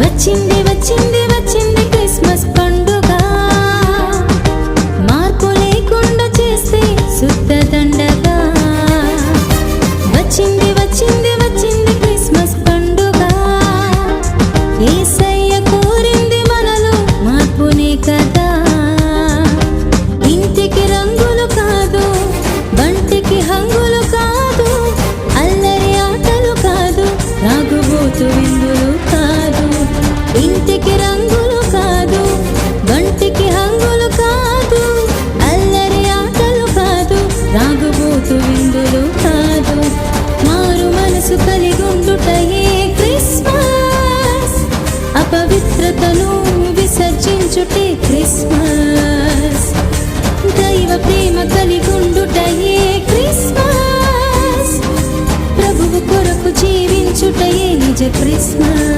వచ్చింది వచ్చింది వచ్చింది క్రిస్మస్ పండుగ, మార్పు లేకుండా చేస్తే శుద్ధ దండగా. వచ్చింది వచ్చింది వచ్చింది క్రిస్మస్ పండుగ, యేసయ్య కోరింది మనలో మార్పునే కదా. ఇంటికి రంగులు కాదు, బంటికి హంగులు కాదు, అల్లరి ఆటలు కాదు, రాగుబోతు విందులు కాదు. ఇంటికి రంగులు కాదు, బంటికి హంగులు కాదు, అల్లరి ఆటలు కాదు, రాగుబోతు విందులు కాదు. మారు మనసు కలిగుండుటయే క్రిస్మస్, అపవిత్రతను విసర్జించుటే క్రిస్మస్. దైవ ప్రేమ కలిగుండుటయే క్రిస్మస్, ప్రభువు కొరకు జీవించుటయే నిజ క్రిస్మస్.